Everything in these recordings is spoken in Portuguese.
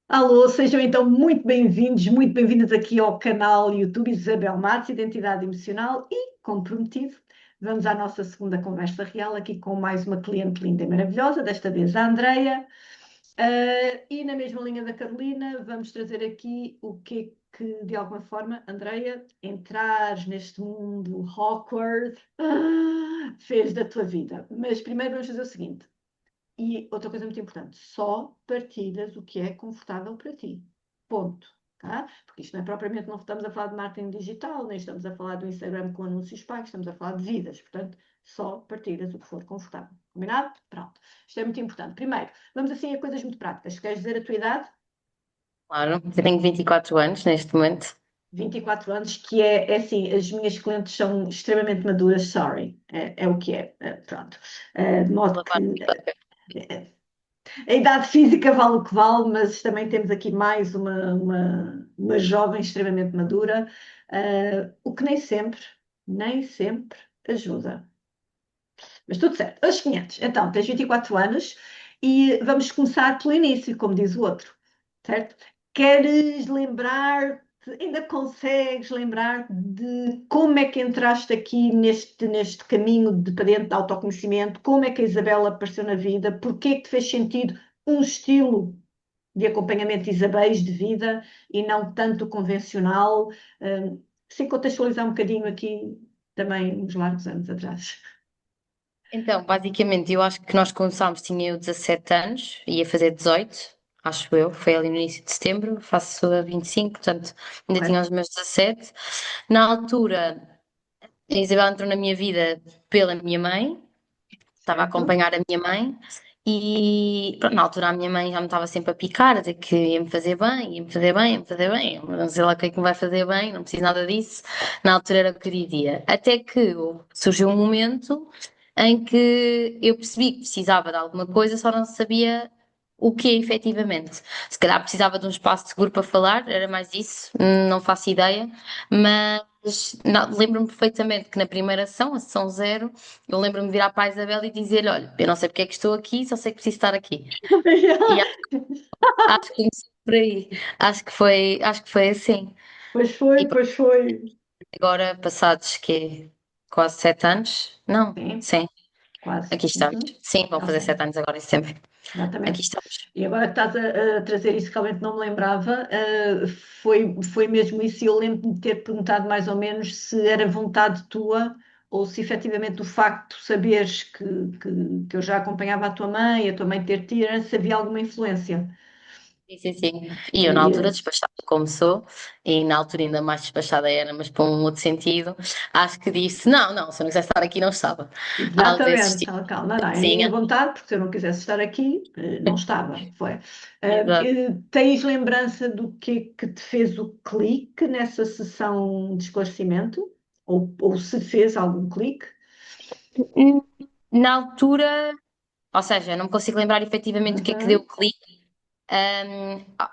Alô, sejam então muito bem-vindas aqui ao canal YouTube Isabel Matos, Identidade Emocional e Comprometido. Vamos à nossa segunda conversa real aqui com mais uma cliente linda e maravilhosa, desta vez a Andreia. E na mesma linha da Carolina, vamos trazer aqui o que é que, de alguma forma, Andreia, entrares neste mundo awkward, fez da tua vida. Mas primeiro vamos fazer o seguinte. E outra coisa muito importante, só partilhas o que é confortável para ti. Ponto. Tá? Porque isto não é propriamente, não estamos a falar de marketing digital, nem estamos a falar do Instagram com anúncios pagos, estamos a falar de vidas. Portanto, só partilhas o que for confortável. Combinado? Pronto. Isto é muito importante. Primeiro, vamos assim a coisas muito práticas. Queres dizer a tua idade? Claro, eu tenho 24 anos neste momento. 24 anos, que é assim, as minhas clientes são extremamente maduras, sorry, é o que é, pronto. De modo que eh, a idade física vale o que vale, mas também temos aqui mais uma jovem extremamente madura, o que nem sempre ajuda. Mas tudo certo. Os 500. Então, tens 24 anos e vamos começar pelo início, como diz o outro, certo? Queres lembrar, ainda consegues lembrar de como é que entraste aqui neste caminho para dentro de autoconhecimento? Como é que a Isabela apareceu na vida? Porquê que te fez sentido um estilo de acompanhamento Isabéis de vida e não tanto convencional? Sem contextualizar um bocadinho aqui também uns largos anos atrás. Então, basicamente, eu acho que nós começámos, tinha eu 17 anos, ia fazer 18, acho eu, foi ali no início de setembro, faço a 25, portanto, ainda tinha os Correto? meus 17. Na altura, a Isabel entrou na minha vida pela minha mãe, estava a Certo? acompanhar a minha mãe, e pronto, na altura a minha mãe já me estava sempre a picar, a dizer que ia-me fazer bem, ia-me fazer bem, ia-me fazer bem, eu não sei lá o que é que me vai fazer bem, não preciso nada disso. Na altura era o que eu dizia. Até que surgiu um momento em que eu percebi que precisava de alguma coisa, só não sabia o que efetivamente. Se calhar precisava de um espaço seguro para falar, era mais isso, não faço ideia, mas lembro-me perfeitamente que na primeira sessão, a sessão zero, eu lembro-me de virar para a Isabel e dizer-lhe: Olha, eu não sei porque é que estou aqui, só sei que preciso estar aqui. E acho que comecei por aí. Acho que foi assim. Pois E foi, pronto, pois foi. agora, passados que quase 7 anos, não, Sim, sim, quase. aqui estamos. Uhum. Sim, vão fazer Ok, 7 anos agora em setembro. Aqui exatamente. estamos. E agora que estás a trazer isso que realmente não me lembrava, foi mesmo isso. E eu lembro-me de ter perguntado mais ou menos se era vontade tua ou se efetivamente o facto de saberes que eu já acompanhava a tua mãe ter tido, se havia alguma influência. Sim, sim, sim. E eu na altura E, despachada como sou, e na altura ainda mais despachada era, mas para um outro sentido, acho que disse: Não, não, se eu não quisesse estar aqui, não estava. Às vezes, exatamente, tipo, calma, calma. Não, é a minha sozinha. vontade, porque se eu não quisesse estar aqui, não estava. Foi. Exato. Tens lembrança do que é que te fez o clique nessa sessão de esclarecimento? Ou se fez algum clique? Hum, Na altura, ou seja, não me consigo lembrar efetivamente o que é que deu o Uhum. clique.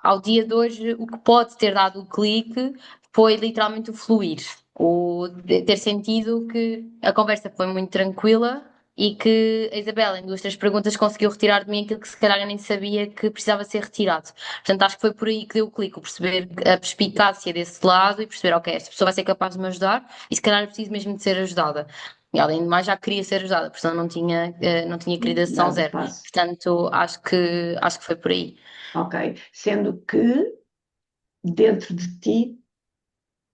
Ao dia de hoje, o que pode ter dado o clique foi literalmente o fluir, o ter sentido que a conversa foi muito tranquila e que a Isabela, em duas, três perguntas, conseguiu retirar de mim aquilo que se calhar eu nem sabia que precisava ser retirado. Portanto, acho que foi por aí que deu o clique, o perceber a perspicácia desse lado e perceber, ok, esta pessoa vai ser capaz de me ajudar e se calhar eu preciso mesmo de ser ajudada. E além de mais, já queria ser ajudada, porque senão não tinha querido a sessão Dado o zero. passo. Portanto, acho que foi por aí. Ok. Sendo que dentro de ti,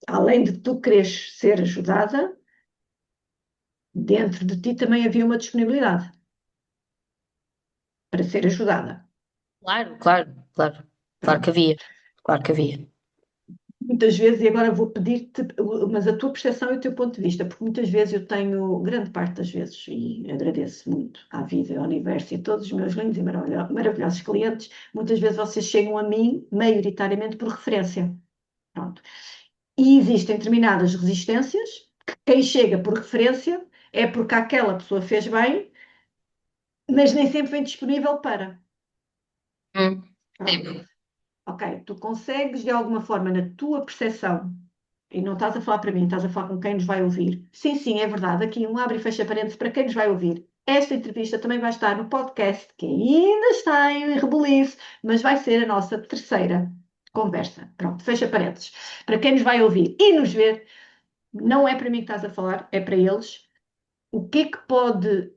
além de tu quereres ser ajudada, dentro de ti também havia uma disponibilidade para ser ajudada. Claro, claro, claro. Claro que Pronto. havia. Claro que havia. Muitas vezes, e agora vou pedir-te, mas a tua percepção e o teu ponto de vista, porque muitas vezes eu tenho, grande parte das vezes, e agradeço muito à vida, ao universo e a todos os meus lindos e maravilhosos clientes, muitas vezes vocês chegam a mim, maioritariamente por referência. Pronto. E existem determinadas resistências, que quem chega por referência é porque aquela pessoa fez bem, mas nem sempre vem disponível para. Pronto. Sim. Ok, tu consegues de alguma forma, na tua percepção, e não estás a falar para mim, estás a falar com quem nos vai ouvir. Sim, sim, é verdade. Aqui um abre e fecha parênteses para quem nos vai ouvir. esta entrevista também vai estar no podcast, que ainda está em rebuliço, mas vai ser a nossa terceira conversa. Pronto, fecha parênteses. Para quem nos vai ouvir e nos ver, não é para mim que estás a falar, é para eles. O que é que pode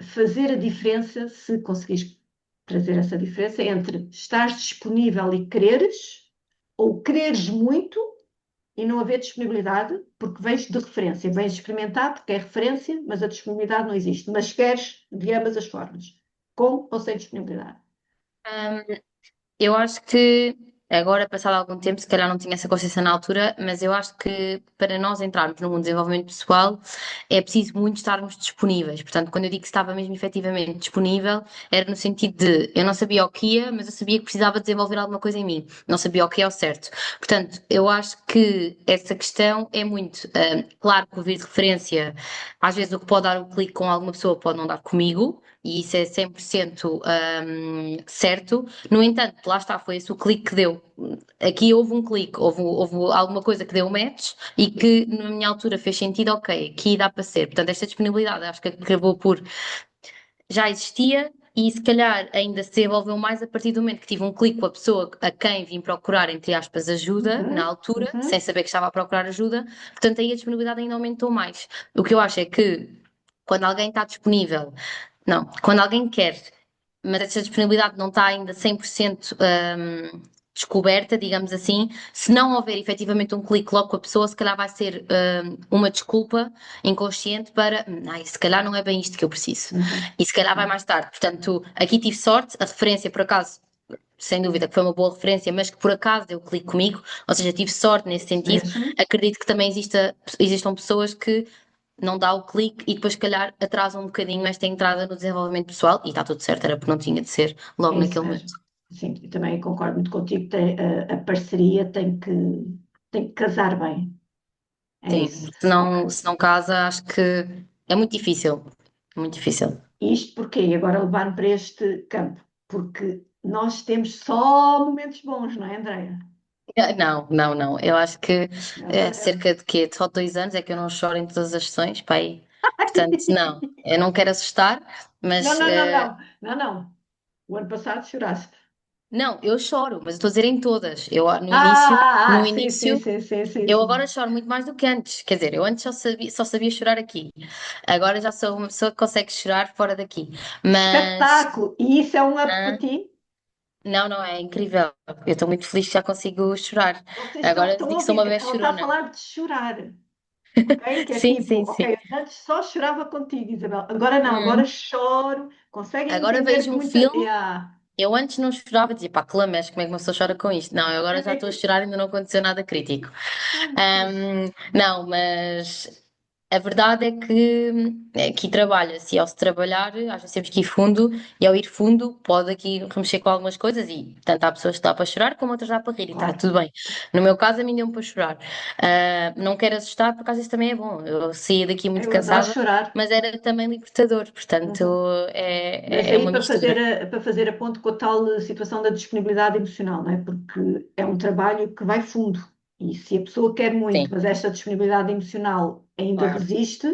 fazer a diferença, se conseguires trazer essa diferença, entre estares disponível e quereres, ou quereres muito e não haver disponibilidade, porque vens de referência, vens experimentar porque é referência, mas a disponibilidade não existe. Mas queres de ambas as formas, com ou sem disponibilidade. Hum, Eu acho que agora, passado algum tempo, se calhar não tinha essa consciência na altura, mas eu acho que para nós entrarmos no mundo do desenvolvimento pessoal é preciso muito estarmos disponíveis. Portanto, quando eu digo que estava mesmo efetivamente disponível, era no sentido de eu não sabia o que ia, mas eu sabia que precisava desenvolver alguma coisa em mim. Não sabia o que é ao certo. Portanto, eu acho que essa questão é muito, claro que ouvir de referência, às vezes o que pode dar um clique com alguma pessoa pode não dar comigo. E isso é 100% certo. No entanto, lá está, foi esse o clique que deu. Aqui houve um clique, houve alguma coisa que deu match e que na minha altura fez sentido, ok, aqui dá para ser. Portanto, esta disponibilidade acho que acabou por já existia e se calhar ainda se desenvolveu mais a partir do momento que tive um clique com a pessoa a quem vim procurar, entre aspas, ajuda, na Uhum, altura, sem uhum. saber que estava a procurar ajuda. Portanto, aí a disponibilidade ainda aumentou mais. O que eu acho é que quando alguém está disponível, não, quando alguém quer, mas essa disponibilidade não está ainda 100% descoberta, digamos assim, se não houver efetivamente um clique logo com a pessoa, se calhar vai ser uma desculpa inconsciente para, ai, se calhar não é bem isto que eu preciso. Uhum. E se calhar vai mais tarde. Portanto, aqui tive sorte, a referência por acaso. Sem dúvida que foi uma boa referência, mas que por acaso deu clique comigo, ou seja, tive sorte nesse sentido. Mesmo? Acredito que também existam pessoas que não dá o clique e depois, se calhar, atrasa um bocadinho esta entrada no desenvolvimento pessoal e está tudo certo, era porque não tinha de ser logo É isso naquele mesmo. momento. Sim, e também concordo muito contigo, a parceria tem que casar bem. É Sim, isso. se não casa, acho que é muito difícil. Muito difícil. Isto porquê? E agora levar para este campo, porque nós temos só momentos bons, não é, Andréia? Não, não, não. Eu acho que É. cerca de quê? Só 2 anos é que eu não choro em todas as sessões, pai. Portanto, não. Eu não quero assustar, Não, mas não, não, não, não, não. O ano passado choraste. não, eu choro, mas eu estou a dizer em todas. Eu no Sim, sim, início, sim, sim, sim, eu agora sim. choro muito mais do que antes. Quer dizer, eu antes só sabia chorar aqui. Agora já sou uma pessoa que consegue chorar fora daqui. Mas Espetáculo! E isso é um up para ah, ti? não, não é incrível. Eu estou muito feliz que já consigo chorar. Vocês Agora estão a digo que sou ouvir, uma bebé ela está a chorona. falar de chorar, ok? Que é Sim, tipo, sim, sim. ok, antes só chorava contigo, Isabel. Agora não, agora Hum. choro. Conseguem Agora entender vejo que um muita. filme. Yeah. Eu antes não chorava, dizia, pá, que lameche, como é que uma pessoa chora com isto? Não, eu agora já estou a chorar e ainda não aconteceu nada crítico. Ai, que fixe. Não, mas a verdade é que aqui trabalha-se e ao se trabalhar, às vezes temos que ir fundo e ao ir fundo pode aqui remexer com algumas coisas e tanto há pessoas que dá para chorar como outras dá para rir e está Claro, tudo bem. No meu caso, a mim deu-me para chorar. Não quero assustar, porque às vezes também é bom. Eu saí daqui muito eu adoro cansada, chorar. mas era também libertador, portanto Uhum. Mas é aí uma mistura. para fazer a ponte com a tal situação da disponibilidade emocional, não é? Porque é um trabalho que vai fundo. E se a pessoa quer muito, Sim. mas esta disponibilidade emocional ainda Claro. resiste,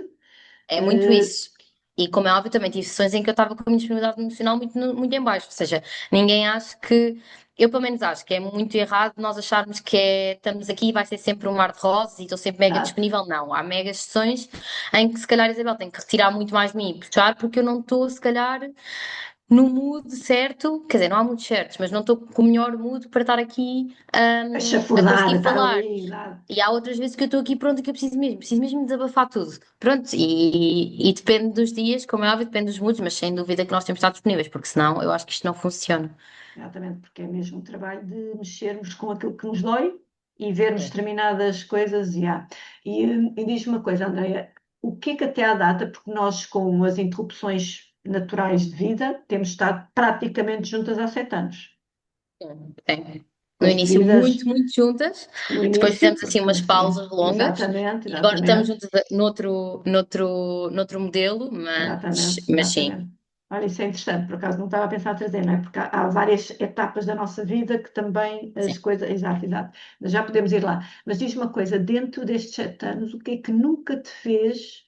É muito eh, isso. E como é óbvio, também tive sessões em que eu estava com a minha disponibilidade emocional muito, muito em baixo. Ou seja, ninguém acha que. Eu, pelo menos, acho que é muito errado nós acharmos que estamos aqui e vai ser sempre um mar de rosas e estou sempre mega exato. disponível. Não. Há mega sessões em que, se calhar, a Isabel tem que retirar muito mais de mim e puxar, porque eu não estou, se calhar, no mood certo. Quer dizer, não há moods certos, mas não estou com o melhor mood para estar aqui, A a chafurdar, a conseguir estar falar. ali, exato. E há outras vezes que eu estou aqui pronto que eu preciso mesmo desabafar tudo. Pronto, e depende dos dias, como é óbvio, depende dos moods, mas sem dúvida que nós temos de estar disponíveis, porque senão eu acho que isto não funciona. Exatamente, porque é mesmo um trabalho de mexermos com aquilo que nos dói e vermos É. determinadas coisas. E diz-me uma coisa, Andréia, o que é que até à data, porque nós com as interrupções naturais de vida temos estado praticamente juntas há 7 anos, É. com No as início, devidas muito, muito juntas, no depois início, fizemos assim porque umas sim, pausas longas, exatamente, e agora estamos exatamente. juntas noutro modelo, Exatamente, mas sim, exatamente. Olha, isso é interessante, por acaso não estava a pensar a trazer, não é? Porque há várias etapas da nossa vida que também sim. as coisas. Exato, exato. Mas já podemos ir lá. Mas diz-me uma coisa, dentro destes 7 anos, o que é que nunca te fez?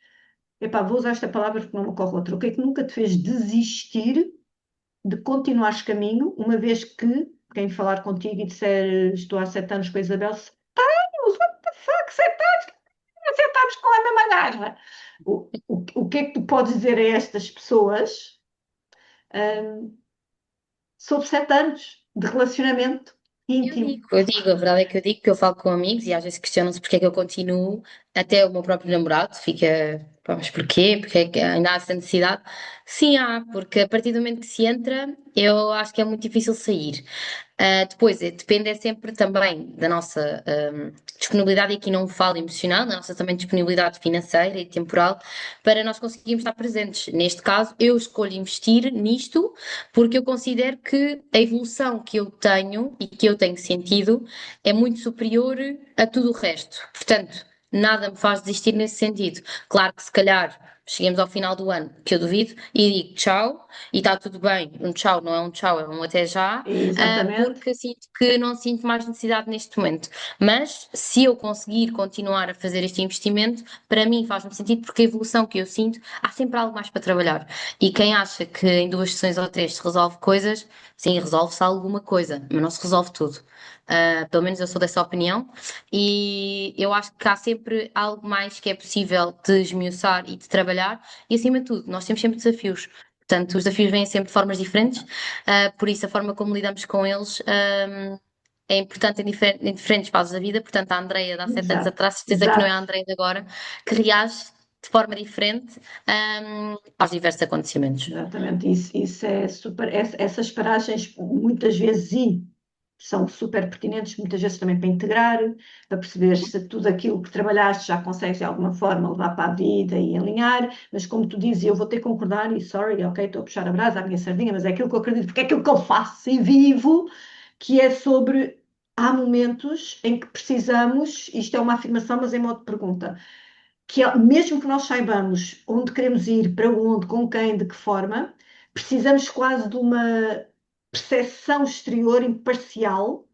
epá, vou usar esta palavra porque não me ocorre outra. O que é que nunca te fez desistir de continuares caminho, uma vez que quem falar contigo e disser estou há 7 anos com a Isabel, what the fuck, 7 anos com a mesma garra. O que é que tu podes dizer a estas pessoas sobre 7 anos de relacionamento íntimo? A verdade é que eu digo que eu falo com amigos e às vezes questionam-se porque é que eu continuo, até o meu próprio namorado fica, pá, mas porquê? Porque é que ainda há essa necessidade? Sim, há, porque a partir do momento que se entra, eu acho que é muito difícil sair. Depois, depende é sempre também da nossa disponibilidade, e aqui não falo emocional, da nossa também disponibilidade financeira e temporal, para nós conseguirmos estar presentes. Neste caso, eu escolho investir nisto porque eu considero que a evolução que eu tenho e que eu tenho sentido é muito superior a tudo o resto. Portanto, nada me faz desistir nesse sentido. Claro que se calhar chegamos ao final do ano, que eu duvido, e digo tchau, e está tudo bem. Um tchau não é um tchau, é um até já, Exatamente, porque sinto que não sinto mais necessidade neste momento. Mas se eu conseguir continuar a fazer este investimento, para mim faz-me sentido, porque a evolução que eu sinto, há sempre algo mais para trabalhar. E quem acha que em 2 sessões ou 3 se resolve coisas, sim, resolve-se alguma coisa, mas não se resolve tudo. Pelo menos eu sou dessa opinião, e eu acho que há sempre algo mais que é possível de esmiuçar e de trabalhar, e acima de tudo, nós temos sempre desafios. Portanto, os desafios vêm sempre de formas diferentes, por isso a forma como lidamos com eles, é importante em diferentes fases da vida. Portanto, a Andreia de há 7 anos exato, atrás, certeza que não é a exato. Andreia de agora, que reage de forma diferente, aos diversos acontecimentos. Exatamente, isso é super. Essas paragens muitas vezes são super pertinentes, muitas vezes também para integrar, para perceber se tudo aquilo que trabalhaste já consegues de alguma forma levar para a vida e alinhar, mas como tu dizes, eu vou ter que concordar e sorry, ok, estou a puxar a brasa à minha sardinha, mas é aquilo que eu acredito, porque é aquilo que eu faço em vivo, que é sobre. Há momentos em que precisamos, isto é uma afirmação, mas em modo de pergunta, mesmo que nós saibamos onde queremos ir, para onde, com quem, de que forma, precisamos quase de uma percepção exterior imparcial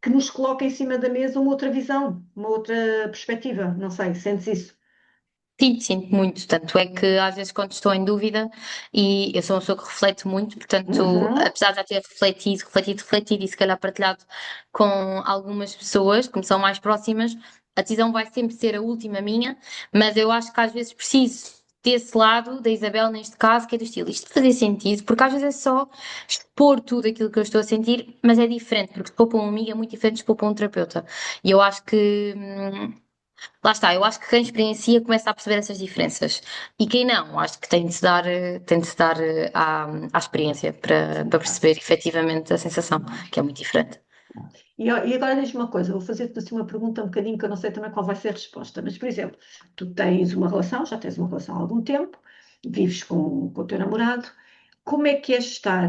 que nos coloque em cima da mesa uma outra visão, uma outra perspectiva. Não sei, sentes isso? Sinto, sinto muito, tanto é que às vezes quando estou em dúvida, e eu sou uma pessoa que reflete muito, portanto, Uhum, apesar de já ter refletido e se calhar partilhado com algumas pessoas que me são mais próximas, a decisão vai sempre ser a última minha, mas eu acho que às vezes preciso desse lado, da Isabel neste caso, que é do estilo, isto fazer sentido, porque às vezes é só expor tudo aquilo que eu estou a sentir, mas é diferente, porque expor para um amigo é muito diferente de expor para um terapeuta. E eu acho que lá está, eu acho que quem experiencia começa a perceber essas diferenças. E quem não, acho que tem de se dar à experiência para exato. perceber efetivamente a sensação, que é muito diferente. E agora diz-me uma coisa, vou fazer-te assim uma pergunta um bocadinho que eu não sei também qual vai ser a resposta, mas, por exemplo, tu tens uma relação, já tens uma relação há algum tempo, vives com o teu namorado, como é que é estar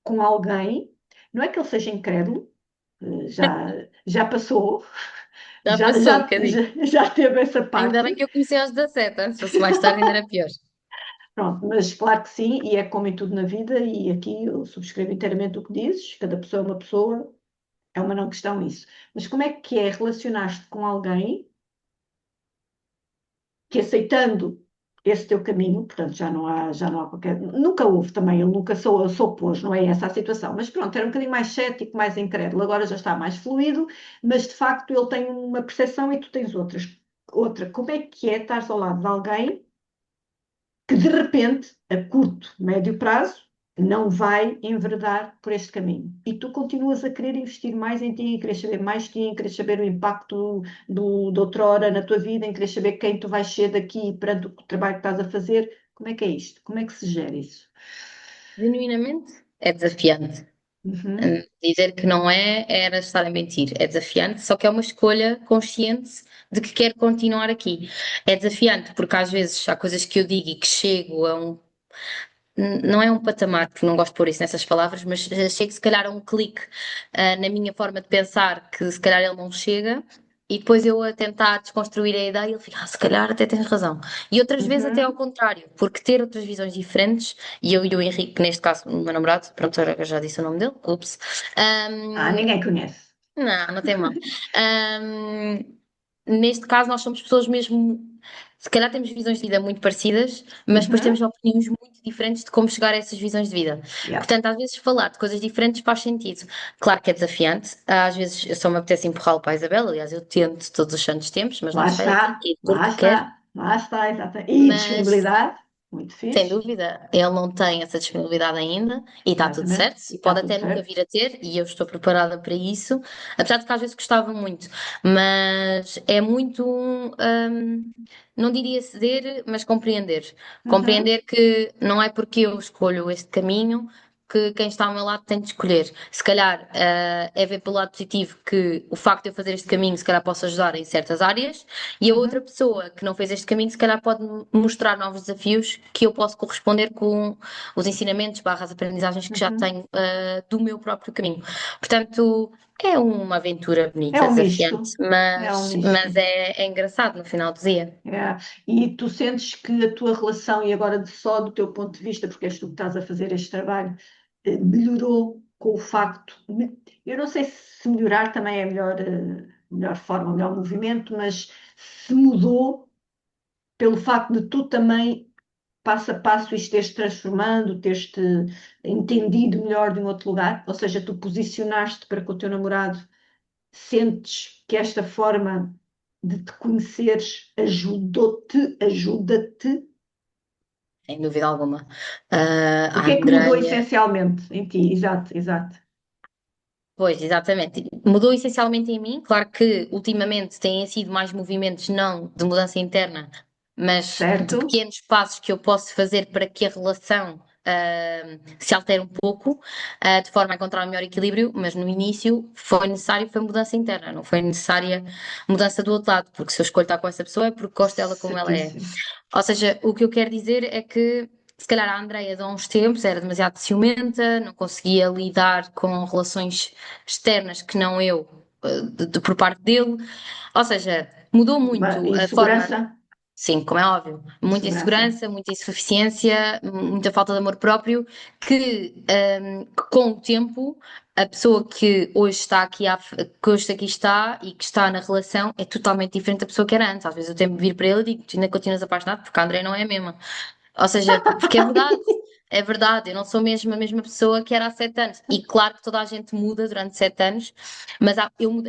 com alguém, não é que ele seja incrédulo, já passou, Já passou um bocadinho. já teve essa Ainda parte, bem que eu comecei aos 17, se fosse mais tarde ainda era pior. pronto, mas claro que sim, e é como em tudo na vida, e aqui eu subscrevo inteiramente o que dizes, cada pessoa é uma pessoa, é uma não questão isso. Mas como é que é relacionar-te com alguém que aceitando esse teu caminho, portanto já não há qualquer, nunca houve também, eu nunca sou opôs, não é essa a situação, mas pronto, era um bocadinho mais cético, mais incrédulo, agora já está mais fluido, mas de facto ele tem uma percepção e tu tens outra. Como é que é estar ao lado de alguém que de repente, a curto, médio prazo, não vai enveredar por este caminho. E tu continuas a querer investir mais em ti, em querer saber mais de ti, em querer saber o impacto de outrora na tua vida, em querer saber quem tu vais ser daqui perante o trabalho que estás a fazer. Como é que é isto? Como é que se gera isso? Genuinamente é desafiante. Uhum, Dizer que não é, era estar a mentir. É desafiante, só que é uma escolha consciente de que quero continuar aqui. É desafiante porque às vezes há coisas que eu digo e que chego a um. Não é um patamar, porque não gosto de pôr isso nessas palavras, mas chego se calhar a um clique, na minha forma de pensar, que se calhar ele não chega, e depois eu a tentar desconstruir a ideia, ele fica, se calhar até tens razão. E outras vezes até ao uhum. contrário, porque ter outras visões diferentes, e eu e o Henrique, neste caso, o meu namorado, pronto, eu já disse o nome dele, ups, Ah, ahm, ninguém conhece. não tem mal. Ahm, Neste caso, nós somos pessoas mesmo. se calhar temos visões de vida muito parecidas, mas depois temos Uhum. opiniões muito diferentes de como chegar a essas visões de vida. Yeah. Portanto, às vezes falar de coisas diferentes faz sentido. Claro que é desafiante, às vezes eu só me apetece empurrá-lo para a Isabela, aliás, eu tento todos os santos tempos, mas lá está, ele tem que ir Lá porque quer, está, lá está, exatamente. E mas disponibilidade, muito sem fixe, dúvida, ele não tem essa disponibilidade ainda e está tudo exatamente, certo, e e está pode tudo até nunca certo. vir a ter, e eu estou preparada para isso, apesar de que às vezes gostava muito, mas é muito, não diria ceder, mas compreender. Uhum, Compreender que não é porque eu escolho este caminho que quem está ao meu lado tem de escolher. Se calhar, é ver pelo lado positivo que o facto de eu fazer este caminho, se calhar posso ajudar em certas áreas, e a outra uhum, pessoa que não fez este caminho, se calhar pode me mostrar novos desafios que eu posso corresponder com os ensinamentos, barras aprendizagens que já uhum. tenho, do meu próprio caminho. Portanto, é uma aventura É bonita, um misto, desafiante, é um mas misto. é engraçado no final do dia. É. E tu sentes que a tua relação, e agora só do teu ponto de vista, porque és tu que estás a fazer este trabalho, melhorou com o facto. Eu não sei se melhorar também é a melhor forma, o melhor movimento, mas se mudou pelo facto de tu também, passo a passo, isto teres transformando, teres-te entendido melhor de um outro lugar, ou seja, tu posicionaste para com o teu namorado. Sentes que esta forma de te conheceres ajuda-te? Sem dúvida alguma. O A que é que mudou Andreia, essencialmente em ti? Exato, exato. pois, exatamente. Mudou essencialmente em mim. Claro que ultimamente têm sido mais movimentos, não de mudança interna, mas de Certo? pequenos passos que eu posso fazer para que a relação se altere um pouco, de forma a encontrar um melhor equilíbrio. Mas no início foi mudança interna, não foi necessária mudança do outro lado, porque se eu escolho estar com essa pessoa é porque gosto dela como ela é. Certíssimo. Ou seja, o que eu quero dizer é que se calhar a Andreia de há uns tempos era demasiado ciumenta, não conseguia lidar com relações externas que não eu, por parte dele. Ou seja, mudou muito a forma, Insegurança? sim, como é óbvio, muita Insegurança. insegurança, muita insuficiência, muita falta de amor próprio, que com o tempo a pessoa que hoje está aqui, que hoje aqui está e que está na relação é totalmente diferente da pessoa que era antes. Às vezes eu tenho de vir para ele e digo, tu ainda continuas apaixonado porque a Andreia não é a mesma. Ou seja, porque é verdade, eu não sou mesmo a mesma pessoa que era há 7 anos. E claro que toda a gente muda durante 7 anos, mas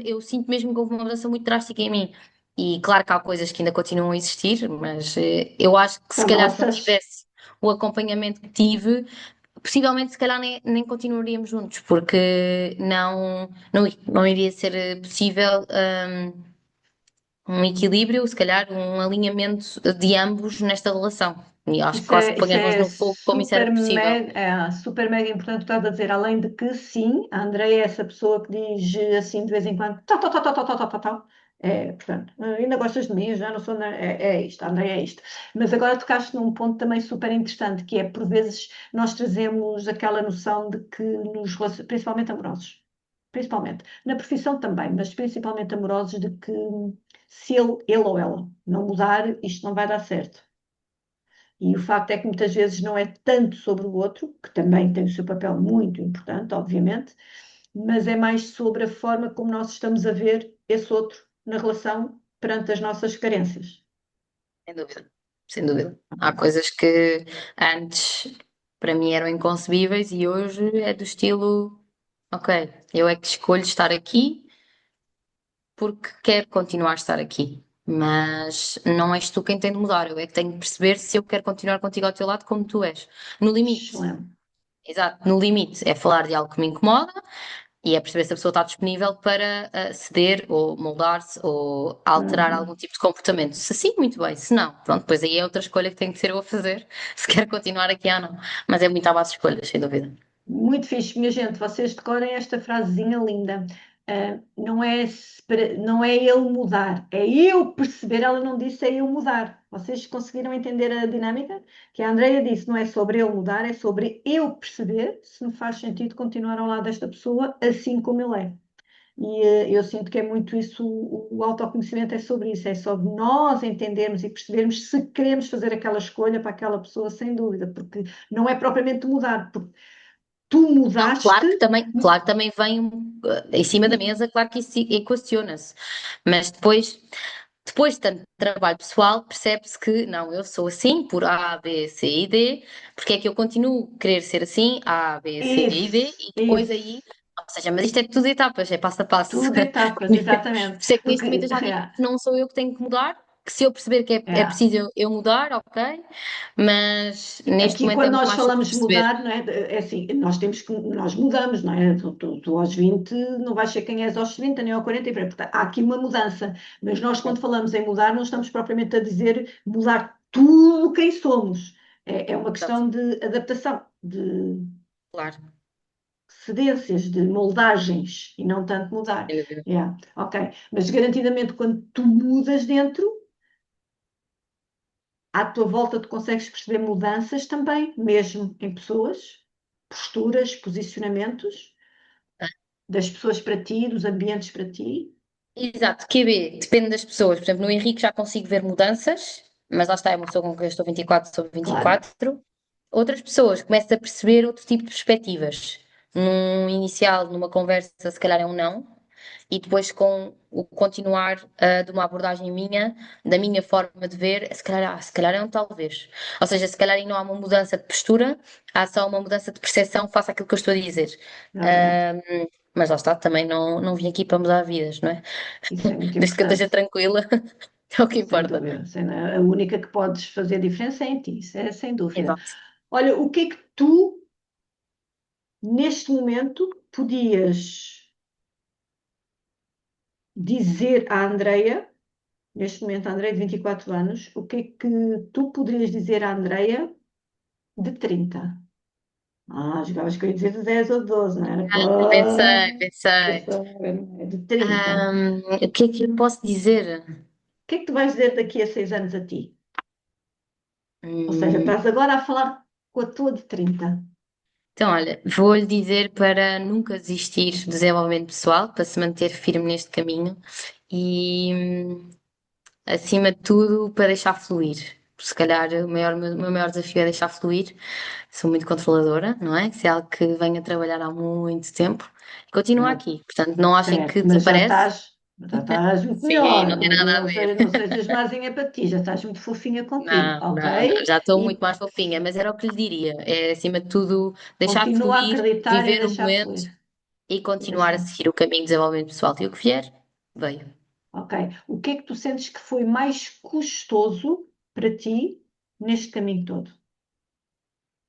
eu sinto mesmo que houve uma mudança muito drástica em mim. E claro que há coisas que ainda continuam a existir, mas eu acho que se São calhar se não nossas. tivesse o acompanhamento que tive, possivelmente se calhar nem continuaríamos juntos, porque não iria ser possível, um equilíbrio, se calhar um alinhamento de ambos nesta relação. E acho que quase que ponho Isso as mãos é no fogo como isso era possível. super mega importante o que estás a dizer. Além de que, sim, a Andrea é essa pessoa que diz assim de vez em quando, tal, tal, tal, tal, tal, tal, tal, tal, tal. É, portanto, ainda gostas de mim, eu já não sou. É isto, a Andrea é isto. Mas agora tocaste num ponto também super interessante, que é, por vezes, nós trazemos aquela noção de que principalmente amorosos, principalmente, na profissão também, mas principalmente amorosos, de que se ele ou ela não mudar, isto não vai dar certo. E o facto é que muitas vezes não é tanto sobre o outro, que também tem o seu papel muito importante, obviamente, mas é mais sobre a forma como nós estamos a ver esse outro na relação perante as nossas carências. Sem dúvida. Sem dúvida. Há coisas que antes para mim eram inconcebíveis e hoje é do estilo, ok, eu é que escolho estar aqui porque quero continuar a estar aqui. Mas não és tu quem tem de mudar, eu é que tenho de perceber se eu quero continuar contigo ao teu lado como tu és. No limite, Excelente. exato, no limite é falar de algo que me incomoda e é perceber se a pessoa está disponível para ceder ou moldar-se ou alterar algum Uhum. tipo de comportamento. Se sim, muito bem. Se não, pronto, depois aí é outra escolha que tem que ser eu a fazer, se quer continuar aqui ou não. Mas é muito à base de escolhas, sem dúvida. Muito fixe, minha gente. Vocês decorem esta frasezinha linda. Não é ele mudar, é eu perceber. Ela não disse é eu mudar. Vocês conseguiram entender a dinâmica? Que a Andreia disse: não é sobre ele mudar, é sobre eu perceber se me faz sentido continuar ao lado desta pessoa assim como ele é. E eu sinto que é muito isso, o autoconhecimento é sobre isso, é sobre nós entendermos e percebermos se queremos fazer aquela escolha para aquela pessoa, sem dúvida, porque não é propriamente mudar, porque tu Não, mudaste. claro que também vem em cima da mesa, claro que isso equaciona-se. Mas depois. Depois de tanto trabalho pessoal, percebe-se que não, eu sou assim por A, B, C e D, porque é que eu continuo a querer ser assim, A, B, C e D, Isso, e depois aí, isso. ou seja, mas isto é tudo etapas, é passo a passo. Tudo etapas, Por exatamente. isso é que neste momento Porque, eu já digo que não sou eu que tenho que mudar, que se eu perceber que é é, preciso eu mudar, ok, mas neste aqui, momento é quando muito nós mais sobre falamos perceber. mudar, não é? É assim, nós temos que, nós mudamos, não é? Tu aos 20 não vais ser quem és aos 30 nem aos 40 e portanto, há aqui uma mudança, mas nós quando falamos em mudar, não estamos propriamente a dizer mudar tudo quem somos. É uma Exato, questão de adaptação, de claro, cedências, de moldagens e não tanto mudar. sem dúvida. Yeah, ok. Mas garantidamente quando tu mudas dentro, à tua volta tu consegues perceber mudanças também, mesmo em pessoas, posturas, posicionamentos das pessoas para ti, dos ambientes para ti. Exato, QB, depende das pessoas. Por exemplo, no Henrique já consigo ver mudanças, mas lá está, é uma pessoa com quem eu estou 24 sobre Claro, 24. Outras pessoas começam a perceber outro tipo de perspectivas. Num inicial, numa conversa, se calhar é um não, e depois com o continuar de uma abordagem minha, da minha forma de ver, se calhar é um talvez. Ou seja, se calhar aí não há uma mudança de postura, há só uma mudança de percepção face àquilo que eu estou a dizer. realmente. Mas lá está, também não vim aqui para mudar vidas, não é? Isso é muito Desde que eu esteja importante, tranquila, é o que sem importa. dúvida. A única que podes fazer diferença é em ti, isso é sem dúvida. Exato. Olha, o que é que tu, neste momento, podias dizer à Andreia, neste momento, a Andreia de 24 anos, o que é que tu poderias dizer à Andreia de 30? Jogavas que eu ia dizer de 10 ou de 12, não era? Pensei, Pô, pensei. pensava, não é? De 30. O que é que eu posso dizer? O que é que tu vais dizer daqui a 6 anos a ti? Ou seja, Hum, estás agora a falar com a tua de 30. então, olha, vou-lhe dizer para nunca desistir do desenvolvimento pessoal, para se manter firme neste caminho e, acima de tudo, para deixar fluir. Se calhar o meu maior desafio é deixar fluir. Sou muito controladora, não é? Se é algo que venho a trabalhar há muito tempo. Continua Ah, aqui. Portanto, não achem que certo, mas desaparece. já estás muito Sim, melhor. não tem nada a ver. Não sejas mazinha para ti, já estás muito fofinha contigo, Não, ok? já estou muito E mais fofinha, mas era o que lhe diria. É, acima de tudo, deixar continua a fluir, acreditar e a viver o deixar momento fluir. e continuar a Mesmo. seguir o caminho de desenvolvimento pessoal. E o que vier, veio. Ok. O que é que tu sentes que foi mais custoso para ti neste caminho todo?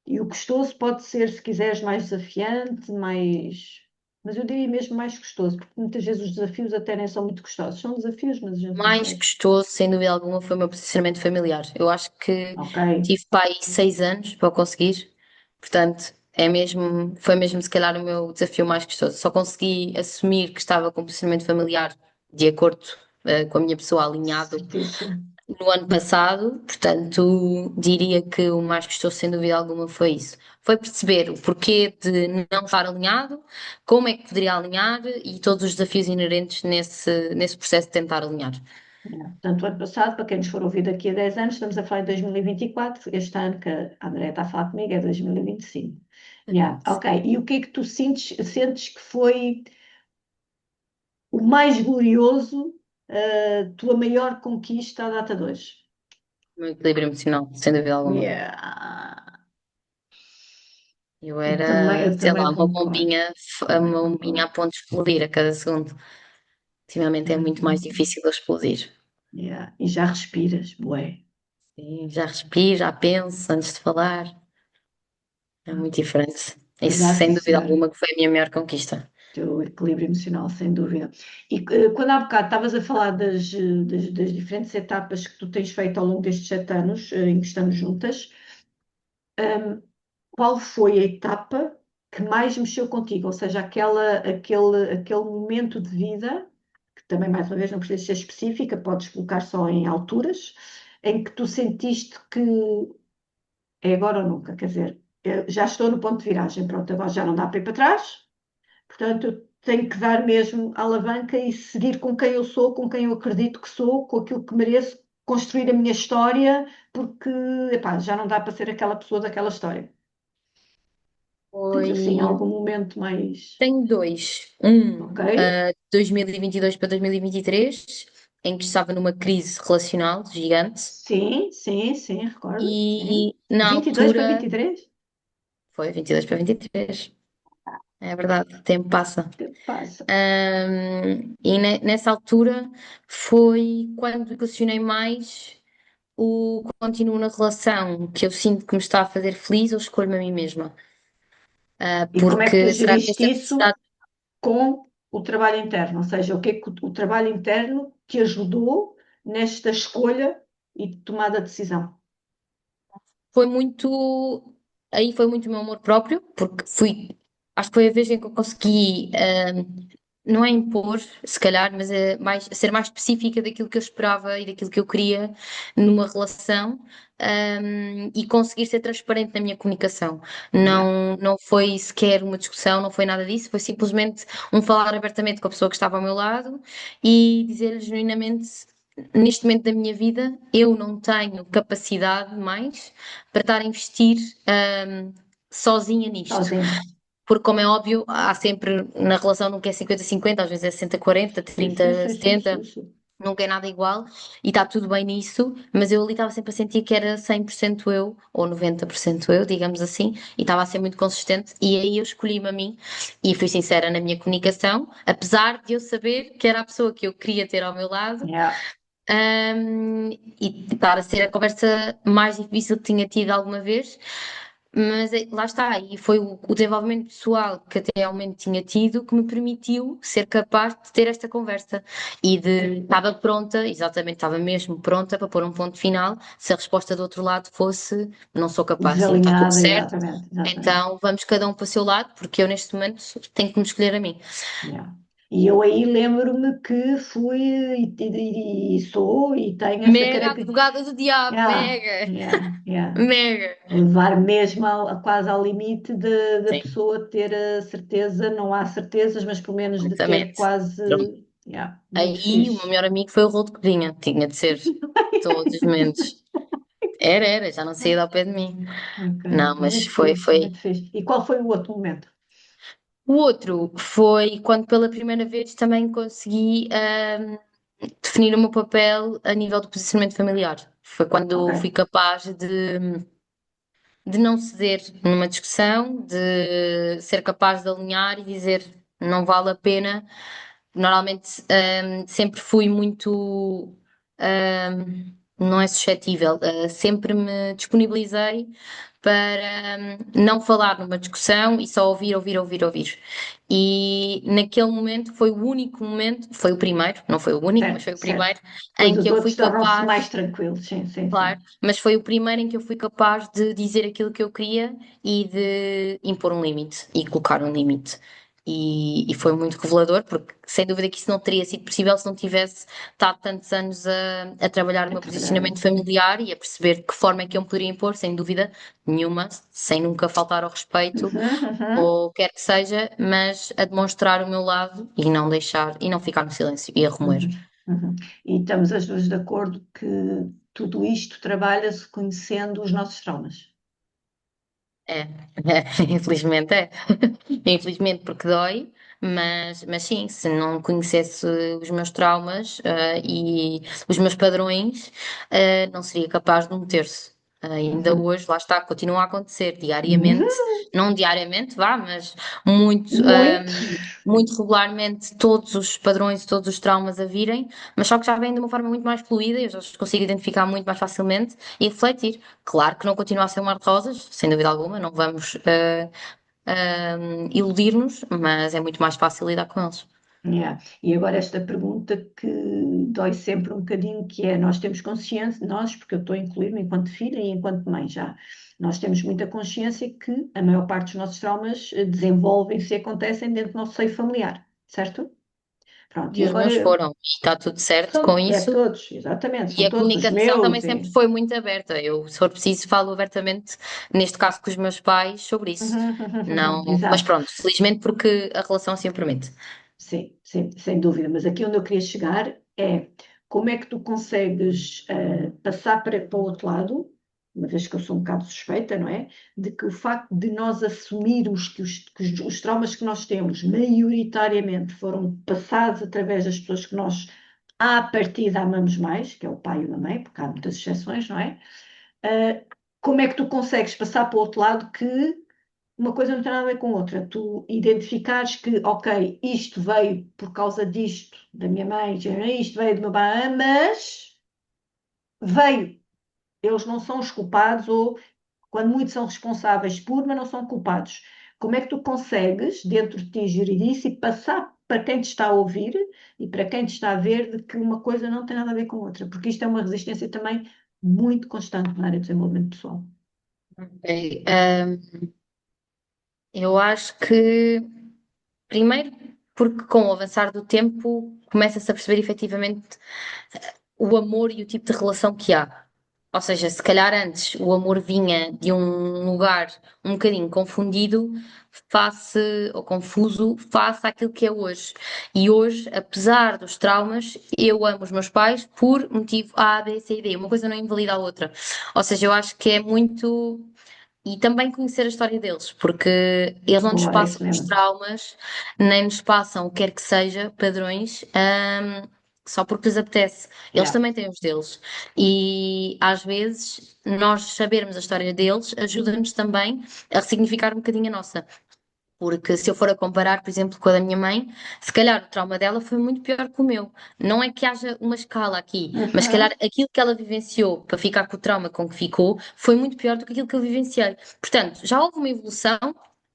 E o gostoso pode ser, se quiseres, mais desafiante, mais. Mas eu diria mesmo mais gostoso, porque muitas vezes os desafios até nem são muito gostosos. São desafios, mas a gente Mais consegue. gostoso, sem dúvida alguma, foi o meu posicionamento familiar. Eu acho que Ok. tive para aí 6 anos para o conseguir. Portanto, foi mesmo se calhar o meu desafio mais gostoso. Só consegui assumir que estava com um posicionamento familiar de acordo, com a minha pessoa alinhado Certíssimo. no ano passado, portanto, diria que o mais gostoso, sem dúvida alguma, foi isso. Foi perceber o porquê de não estar alinhado, como é que poderia alinhar e todos os desafios inerentes nesse processo de tentar alinhar. Portanto, o ano passado, para quem nos for ouvir daqui a 10 anos, estamos a falar de 2024. Este ano que a Andrea está a falar comigo é 2025. Yeah, ok. E o que é que tu sentes que foi o mais glorioso, tua maior conquista à data de hoje? O meu equilíbrio emocional, sem dúvida alguma. Yeah. Eu era, Eu sei também lá, concordo. uma Também bombinha a concordo. ponto de explodir a cada segundo. Ultimamente é Também muito mais concordo. difícil de explodir. Yeah. E já respiras, bué. Sim, já respiro, já penso antes de falar. É muito diferente. Isso, Já, sim, sem dúvida senhora. alguma, que foi a minha maior conquista. Teu equilíbrio emocional, sem dúvida. E quando há bocado estavas a falar das diferentes etapas que tu tens feito ao longo destes 7 anos, em que estamos juntas, qual foi a etapa que mais mexeu contigo? Ou seja, aquele momento de vida, que também, mais uma vez, não precisa ser específica, podes colocar só em alturas, em que tu sentiste que é agora ou nunca, quer dizer, eu já estou no ponto de viragem, pronto, agora já não dá para ir para trás. Portanto, eu tenho que dar mesmo a alavanca e seguir com quem eu sou, com quem eu acredito que sou, com aquilo que mereço, construir a minha história, porque epá, já não dá para ser aquela pessoa daquela história. Tens assim Foi. algum momento mais. Tenho dois. Ok? 2022 para 2023 em que estava numa crise relacional gigante Sim, sim, sim, recordo. Sim. e na 22 para altura 23? foi 22 para 23. É verdade, o tempo passa. Que passa? E nessa altura foi quando questionei mais o continuo na relação que eu sinto que me está a fazer feliz ou escolho-me a mim mesma. E como é que tu Porque será que geriste esta isso felicidade com o trabalho interno? Ou seja, o que é que o trabalho interno te ajudou nesta escolha e de tomada de decisão? foi muito. Aí foi muito o meu amor próprio, porque fui. Acho que foi a vez em que eu consegui, não é impor, se calhar, mas é mais, ser mais específica daquilo que eu esperava e daquilo que eu queria numa relação, e conseguir ser transparente na minha comunicação. Yeah. Não foi sequer uma discussão, não foi nada disso, foi simplesmente um falar abertamente com a pessoa que estava ao meu lado e dizer-lhe genuinamente. Neste momento da minha vida, eu não tenho capacidade mais para estar a investir, sozinha nisto. Sozinho. Porque, como é óbvio, há sempre na relação nunca é 50-50, às vezes é 60-40, Sim, sim, sim, sim, 30-70, sim, sim. nunca é nada igual e está tudo bem nisso, mas eu ali estava sempre a sentir que era 100% eu, ou 90% eu, digamos assim, e estava a ser muito consistente. E aí eu escolhi-me a mim e fui sincera na minha comunicação, apesar de eu saber que era a pessoa que eu queria ter ao meu lado. Yeah. E estar a ser a conversa mais difícil que tinha tido alguma vez, mas lá está, e foi o desenvolvimento pessoal que até ao momento tinha tido que me permitiu ser capaz de ter esta conversa e de estava pronta, exatamente, estava mesmo pronta para pôr um ponto final se a resposta do outro lado fosse não sou capaz, sim, está tudo Desalinhada, certo, exatamente, exatamente. então vamos cada um para o seu lado, porque eu neste momento tenho que me escolher a mim. Yeah. E eu aí lembro-me que fui e sou e tenho essa Mega característica. advogada do diabo, Yeah, mega, yeah, yeah. mega. Levar mesmo quase ao limite da Sim. pessoa ter a certeza, não há certezas, mas pelo menos de ter Exatamente. quase. Pronto. Yeah, muito Aí o meu fixe. melhor amigo foi o rolo de cozinha, tinha de ser todos os momentos. Era, já não saía ao pé de mim. Ok, Não, mas muito fixe, foi. muito fixe. E qual foi o outro momento? O outro foi quando pela primeira vez também consegui, definir o meu papel a nível do posicionamento familiar. Foi Ok. quando fui capaz de não ceder numa discussão, de ser capaz de alinhar e dizer não vale a pena. Normalmente, sempre fui muito, não é suscetível, sempre me disponibilizei para, não falar numa discussão e só ouvir, ouvir, ouvir, ouvir. E naquele momento foi o único momento, foi o primeiro, não foi o único, mas Certo, foi o certo. primeiro Pois em que os eu outros fui tornam-se mais capaz. tranquilos, sim, sim, Claro, sim. mas foi o primeiro em que eu fui capaz de dizer aquilo que eu queria e de impor um limite e colocar um limite. E foi muito revelador, porque sem dúvida que isso não teria sido possível se não tivesse estado tantos anos a trabalhar no A meu trabalhar posicionamento isso. familiar e a perceber de que forma é que eu me poderia impor, sem dúvida nenhuma, sem nunca faltar ao respeito Uhum, uhum, ou quer que seja, mas a demonstrar o meu lado e não deixar e não ficar no silêncio e a remoer. uhum, uhum. E estamos as duas de acordo que tudo isto trabalha-se conhecendo os nossos traumas. É, infelizmente é. Infelizmente porque dói, mas sim, se não conhecesse os meus traumas, e os meus padrões, não seria capaz de meter-se. Ainda Uhum. hoje, lá está, continua a acontecer diariamente, Uhum. não diariamente, vá, mas muito, Muito. muito regularmente todos os padrões e todos os traumas a virem, mas só que já vêm de uma forma muito mais fluida, eu já os consigo identificar muito mais facilmente e refletir. Claro que não continua a ser um mar de rosas, sem dúvida alguma, não vamos, iludir-nos, mas é muito mais fácil lidar com eles. Yeah. E agora esta pergunta que dói sempre um bocadinho, que é, nós temos consciência, nós, porque eu estou a incluir-me enquanto filha e enquanto mãe já, nós temos muita consciência que a maior parte dos nossos traumas desenvolvem-se e acontecem dentro do nosso seio familiar, certo? Pronto, E e os meus agora foram, e está tudo certo com são, é isso, todos, exatamente, e são a todos os comunicação também meus. sempre foi muito aberta. Eu, se for preciso, falo abertamente, neste caso com os meus pais, sobre isso. Não, mas Exato. pronto, felizmente porque a relação assim o permite. Sim, sim, sem dúvida. Mas aqui onde eu queria chegar é como é que tu consegues passar para o outro lado, uma vez que eu sou um bocado suspeita, não é? De que o facto de nós assumirmos que os traumas que nós temos, maioritariamente, foram passados através das pessoas que nós à partida amamos mais, que é o pai e a mãe, porque há muitas exceções, não é? Ah, como é que tu consegues passar para o outro lado que uma coisa não tem nada a ver com outra? Tu identificares que, ok, isto veio por causa disto da minha mãe, isto veio do meu pai, mas veio. Eles não são os culpados, ou quando muitos são responsáveis por, mas não são culpados. Como é que tu consegues, dentro de ti, gerir isso e passar para quem te está a ouvir e para quem te está a ver de que uma coisa não tem nada a ver com outra? Porque isto é uma resistência também muito constante na área do desenvolvimento pessoal. Ok. Eu acho que, primeiro, porque com o avançar do tempo começa-se a perceber efetivamente o amor e o tipo de relação que há. Ou seja, se calhar antes o amor vinha de um lugar um bocadinho confundido face, ou confuso, face àquilo que é hoje. E hoje, apesar dos traumas, eu amo os meus pais por motivo A, B, C e D. Uma coisa não invalida a outra. Ou seja, eu acho que é muito. E também conhecer a história deles, porque eles não nos Boa, é passam isso os mesmo. traumas, nem nos passam o que quer que seja, padrões, só porque lhes apetece. Eles Yeah. também têm os deles. E às vezes nós sabermos a história deles ajuda-nos também a ressignificar um bocadinho a nossa. Porque se eu for a comparar, por exemplo, com a da minha mãe, se calhar o trauma dela foi muito pior que o meu. Não é que haja uma escala aqui, mas se calhar Uhum. aquilo que ela vivenciou para ficar com o trauma com que ficou foi muito pior do que aquilo que eu vivenciei. Portanto, já houve uma evolução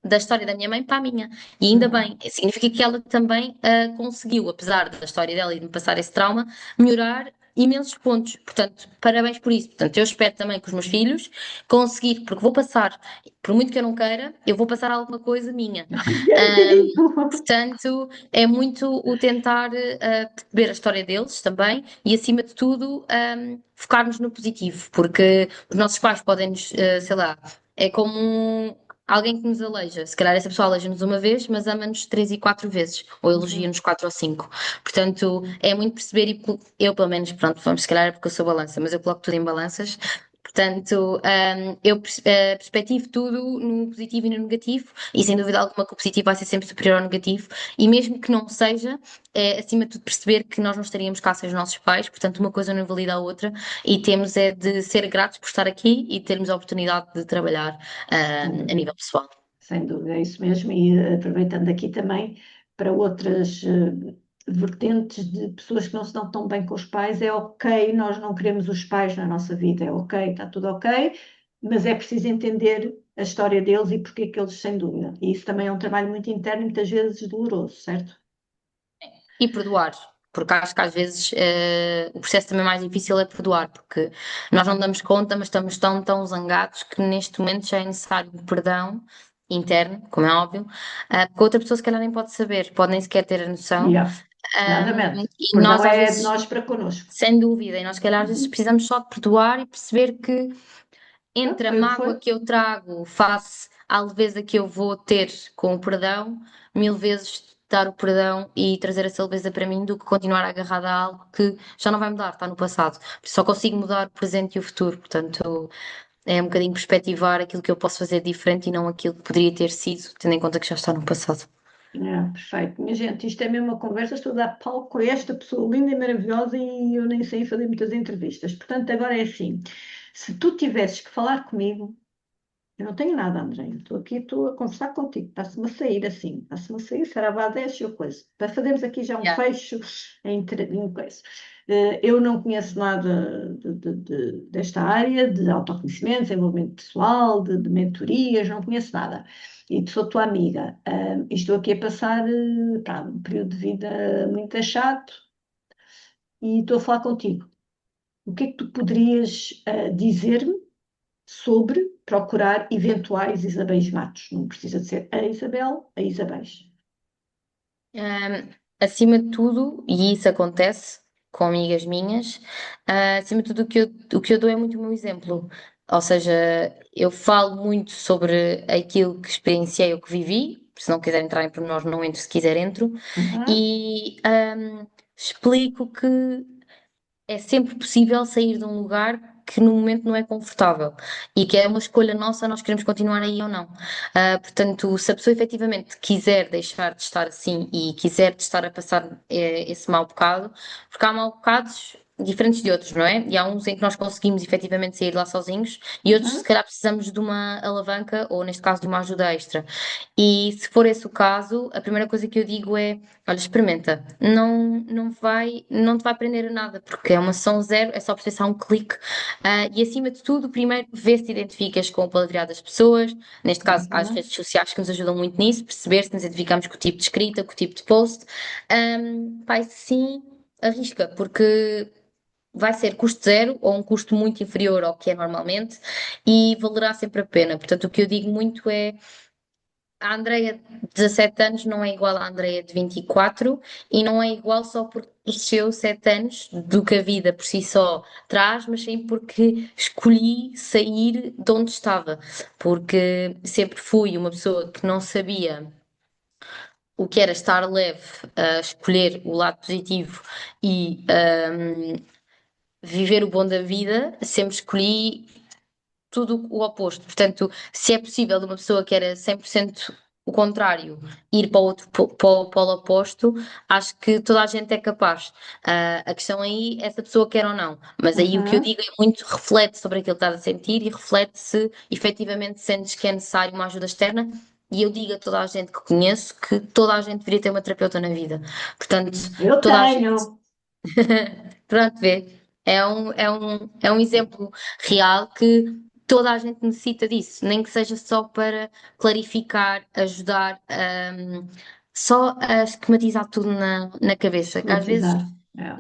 da história da minha mãe para a minha. E ainda Uhum. bem, significa que ela também conseguiu, apesar da história dela e de me passar esse trauma, melhorar imensos pontos. Portanto, parabéns por isso. Portanto, eu espero também que os meus filhos conseguir, porque vou passar, por muito que eu não queira, eu vou passar alguma coisa minha. É um Ahm, bocadinho. portanto, é muito o tentar perceber a história deles também e, acima de tudo, focarmos no positivo, porque os nossos pais podem-nos, sei lá, é como alguém que nos aleija. Se calhar essa pessoa aleija-nos uma vez, mas ama-nos três e quatro vezes, ou Uhum. elogia-nos quatro ou cinco. Portanto, é muito perceber, e eu, pelo menos, pronto, vamos, se calhar é porque eu sou balança, mas eu coloco tudo em balanças. Portanto, eu perspectivo tudo no positivo e no negativo, e sem dúvida alguma que o positivo vai ser sempre superior ao negativo, e mesmo que não seja, é acima de tudo perceber que nós não estaríamos cá sem os nossos pais, portanto, uma coisa não invalida a outra, e temos é de ser gratos por estar aqui e termos a oportunidade de trabalhar, Sem a nível dúvida. pessoal. Sem dúvida, é isso mesmo. E aproveitando aqui também para outras vertentes de pessoas que não se dão tão bem com os pais, é ok, nós não queremos os pais na nossa vida, é ok, está tudo ok, mas é preciso entender a história deles e porque é que eles, sem dúvida. E isso também é um trabalho muito interno e muitas vezes doloroso, certo? E perdoar, porque acho que às vezes o processo também mais difícil é perdoar, porque nós não damos conta, mas estamos tão zangados que neste momento já é necessário um perdão interno, como é óbvio, porque a outra pessoa se calhar nem pode saber, pode nem sequer ter a noção, Yeah, exatamente. e Perdão nós às é de vezes, nós para connosco. sem dúvida, e nós se calhar às vezes Uhum. precisamos só de perdoar e perceber que Pronto, entre a foi o que foi. mágoa que eu trago face à leveza que eu vou ter com o perdão, mil vezes dar o perdão e trazer essa leveza para mim do que continuar agarrada a algo que já não vai mudar, está no passado. Só consigo mudar o presente e o futuro, portanto é um bocadinho perspectivar aquilo que eu posso fazer diferente e não aquilo que poderia ter sido, tendo em conta que já está no passado. É, perfeito. Minha gente, isto é mesmo uma conversa. Estou a dar palco a esta pessoa linda e maravilhosa e eu nem sei fazer muitas entrevistas. Portanto, agora é assim: se tu tivesses que falar comigo, eu não tenho nada, André. Estou aqui, estou a conversar contigo. Está-se-me a sair assim. Está-se-me a sair, Saravá 10 ou coisa. Para fazermos aqui já um Yeah. fecho em coisa. Eu não conheço nada desta área de autoconhecimento, desenvolvimento pessoal, de mentorias, não conheço nada. E sou tua amiga. E estou aqui a passar pá, um período de vida muito chato e estou a falar contigo. O que é que tu poderias dizer-me sobre procurar eventuais Isabéis Matos? Não precisa de ser a Isabel, a Isabéis. Acima de tudo, e isso acontece com amigas minhas, acima de tudo o que eu dou é muito o meu exemplo. Ou seja, eu falo muito sobre aquilo que experienciei ou que vivi, se não quiser entrar em pormenores, não entro, se quiser entro, Uhum. e explico que é sempre possível sair de um lugar que no momento não é confortável e que é uma escolha nossa, nós queremos continuar aí ou não. Portanto, se a pessoa efetivamente quiser deixar de estar assim e quiser de estar a passar esse mau bocado, porque há mau bocados diferentes de outros, não é? E há uns em que nós conseguimos efetivamente sair lá sozinhos e outros, se Uhum. calhar, precisamos de uma alavanca ou, neste caso, de uma ajuda extra. E se for esse o caso, a primeira coisa que eu digo é: olha, experimenta, não te vai aprender a nada, porque é uma sessão zero, é só preciso um clique. E acima de tudo, primeiro, vê se te identificas com o palavreado das pessoas, neste caso, há as Uhum. redes sociais que nos ajudam muito nisso, perceber se nos identificamos com o tipo de escrita, com o tipo de post. Vai sim, arrisca, porque vai ser custo zero ou um custo muito inferior ao que é normalmente e valerá sempre a pena. Portanto, o que eu digo muito é: a Andreia de 17 anos não é igual à Andreia de 24 e não é igual só porque cresceu 7 anos do que a vida por si só traz, mas sim porque escolhi sair de onde estava. Porque sempre fui uma pessoa que não sabia o que era estar leve, a escolher o lado positivo e viver o bom da vida, sempre escolhi tudo o oposto. Portanto, se é possível de uma pessoa que era 100% o contrário ir para o outro para o polo oposto, acho que toda a gente é capaz. A questão aí é se a pessoa quer ou não. Mas aí o que eu Uhum. digo é muito reflete sobre aquilo que estás a sentir e reflete se efetivamente sentes que é necessário uma ajuda externa. E eu digo a toda a gente que conheço que toda a gente deveria ter uma terapeuta na vida. Portanto, Eu toda a gente. tenho. Pronto, vê. É um exemplo real que toda a gente necessita disso, nem que seja só para clarificar, ajudar, só a esquematizar tudo na cabeça. Que às vezes Esquematizar. É.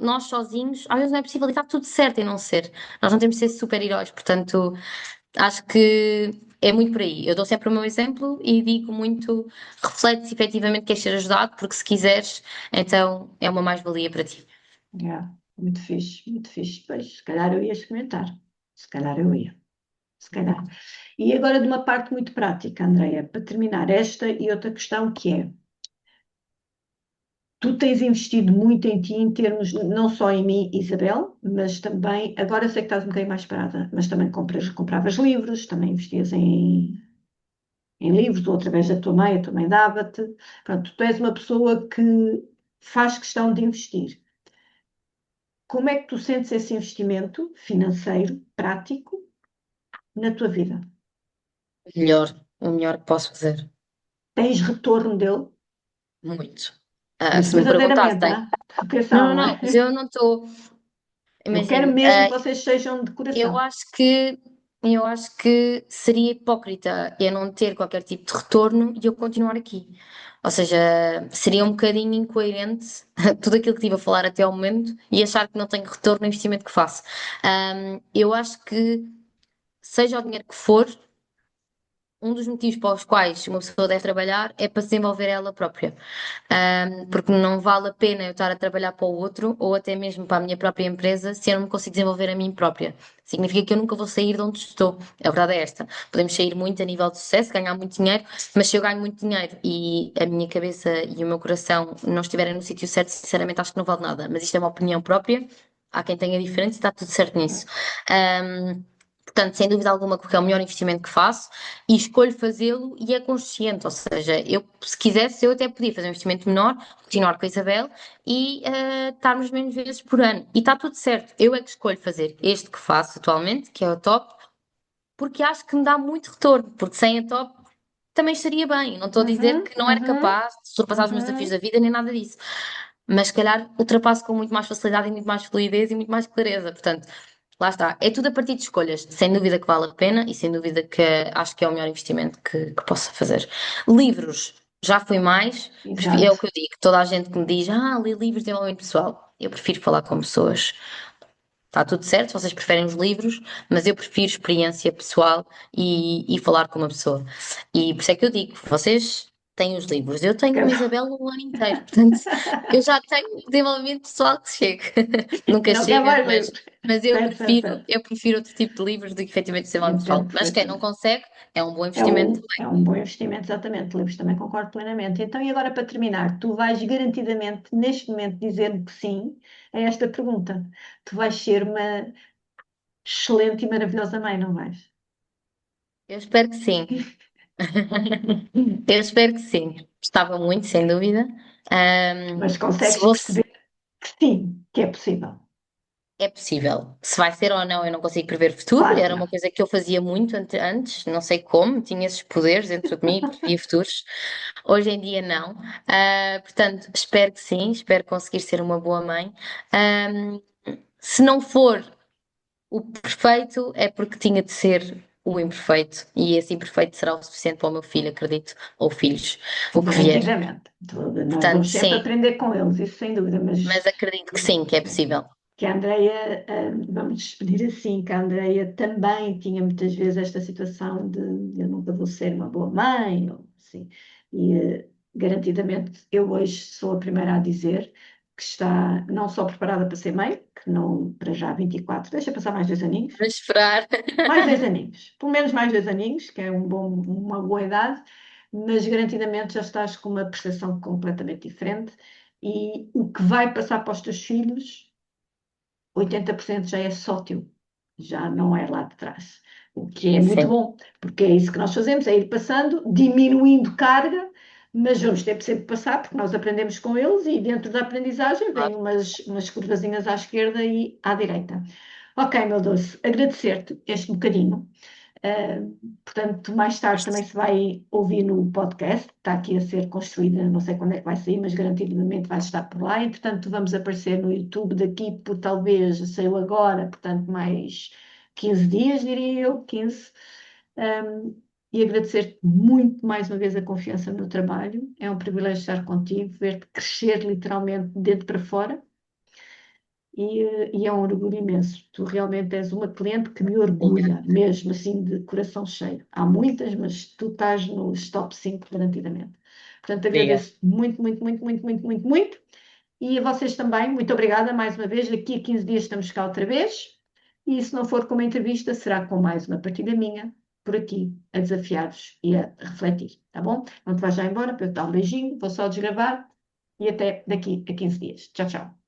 nós sozinhos, às vezes não é possível e está tudo certo em não ser. Nós não temos de ser super-heróis, portanto, acho que é muito por aí. Eu dou sempre o meu exemplo e digo muito: reflete se efetivamente queres ser ajudado, porque se quiseres, então é uma mais-valia para ti. É. Muito fixe, muito fixe. Pois, se calhar eu ia experimentar. Se calhar eu ia. Se calhar. E agora de uma parte muito prática, Andreia, para terminar esta e outra questão que é: tu tens investido muito em ti em termos, não só em mim, Isabel, mas também, agora sei que estás um bocadinho mais parada, mas também compravas livros, também investias em livros, ou através da tua mãe, a tua mãe dava-te. Pronto, tu és uma pessoa que faz questão de investir. Como é que tu sentes esse investimento financeiro, prático, na tua vida? O melhor que posso fazer. Tens retorno dele? Muito. Mas Se me perguntasse, verdadeiramente, tem. atenção, Não, não, não, mas eu não estou. eu quero Imagina, mesmo que vocês sejam de eu coração. acho que eu acho que seria hipócrita eu não ter qualquer tipo de retorno e eu continuar aqui. Ou seja, seria um bocadinho incoerente tudo aquilo que estive a falar até ao momento e achar que não tenho retorno no investimento que faço. Eu acho que, seja o dinheiro que for, um dos motivos para os quais uma pessoa deve trabalhar é para se desenvolver ela própria. Porque não vale a pena eu estar a trabalhar para o outro ou até mesmo para a minha própria empresa se eu não me consigo desenvolver a mim própria. Significa que eu nunca vou sair de onde estou. A verdade é esta. Podemos sair muito a nível de sucesso, ganhar muito dinheiro, mas se eu ganho muito dinheiro e a minha cabeça e o meu coração não estiverem no sítio certo, sinceramente acho que não vale nada. Mas isto é uma opinião própria. Há quem tenha diferente e está tudo certo nisso. Um, Portanto, sem dúvida alguma, porque é o melhor investimento que faço e escolho fazê-lo e é consciente. Ou seja, eu, se quisesse, eu até podia fazer um investimento menor, continuar com a Isabel e estarmos menos vezes por ano. E está tudo certo. Eu é que escolho fazer este que faço atualmente, que é o top, porque acho que me dá muito retorno. Porque sem a top também estaria bem. Não estou a dizer Uhum, que não era uhum, capaz de ultrapassar os meus desafios da uhum. vida, nem nada disso. Mas se calhar ultrapasso com muito mais facilidade e muito mais fluidez e muito mais clareza. Portanto, lá está. É tudo a partir de escolhas. Sem dúvida que vale a pena e sem dúvida que acho que é o melhor investimento que possa fazer. Livros, já fui mais. É o Exato. que eu digo. Toda a gente que me diz, lê livros de desenvolvimento pessoal. Eu prefiro falar com pessoas. Está tudo certo, se vocês preferem os livros, mas eu prefiro experiência pessoal e falar com uma pessoa. E por isso é que eu digo, vocês têm os livros, eu tenho uma Isabel um ano inteiro, portanto, eu já tenho desenvolvimento pessoal que chega. E Nunca não quer chega, mais mas, livros. mas eu Certo, certo, prefiro, certo. eu prefiro outro tipo de livros do que efetivamente desenvolvimento Entendo pessoal. Mas quem não perfeitamente. consegue, é um bom investimento. É um bom investimento, exatamente. Livros também concordo plenamente. Então, e agora para terminar, tu vais garantidamente, neste momento, dizer que sim a esta pergunta. Tu vais ser uma. excelente e maravilhosa mãe, não vais? Eu espero que sim. Eu espero que sim. Gostava muito, sem dúvida. Mas Se consegues fosse, perceber que sim, que é possível. é possível. Se vai ser ou não, eu não consigo prever o futuro. Claro que Era não. uma coisa que eu fazia muito antes, não sei como, tinha esses poderes dentro de mim e previa futuros. Hoje em dia, não. Portanto, espero que sim, espero conseguir ser uma boa mãe. Ahm, Se não for o perfeito, é porque tinha de ser o imperfeito. E esse imperfeito será o suficiente para o meu filho, acredito, ou filhos, o que vier. Garantidamente. Nós Portanto, vamos sempre sim, aprender com eles, isso sem dúvida, mas mas acredito que sim, que é possível. que a Andreia, vamos despedir assim, que a Andreia também tinha muitas vezes esta situação de eu nunca vou ser uma boa mãe, ou assim, e garantidamente eu hoje sou a primeira a dizer que está não só preparada para ser mãe, que não para já 24, deixa passar mais 2 aninhos, Vamos esperar. mais 2 aninhos, pelo menos mais 2 aninhos, que é uma boa idade, mas garantidamente já estás com uma percepção completamente diferente e o que vai passar para os teus filhos 80% já é só teu, já não é lá de trás. O que é muito Sim, bom, porque é isso que nós fazemos, é ir passando, diminuindo carga, mas vamos ter sempre que passar, porque nós aprendemos com eles e dentro da aprendizagem vem claro. umas curvazinhas à esquerda e à direita. Ok, meu doce, agradecer-te este bocadinho. Uh, Portanto, mais tarde também se vai ouvir no podcast, está aqui a ser construída, não sei quando é que vai sair, mas garantidamente vai estar por lá. Entretanto, vamos aparecer no YouTube daqui por talvez, saiu agora, portanto, mais 15 dias, diria eu, 15. E agradecer-te muito mais uma vez a confiança no meu trabalho. É um privilégio estar contigo, ver-te crescer literalmente de dentro para fora e é um orgulho imenso. Tu realmente és uma cliente que me Obrigada. orgulha, mesmo assim, de coração cheio. Há muitas, mas tu estás nos top 5 garantidamente. Portanto, Obrigada. agradeço muito, muito, muito, muito, muito, muito, muito. E a vocês também, muito obrigada mais uma vez. Daqui a 15 dias estamos cá outra vez. E se não for com uma entrevista, será com mais uma partilha minha, por aqui, a desafiar-vos e a refletir, tá bom? Não te vais já embora, para eu te dar um beijinho, vou só desgravar e até daqui a 15 dias. Tchau, tchau.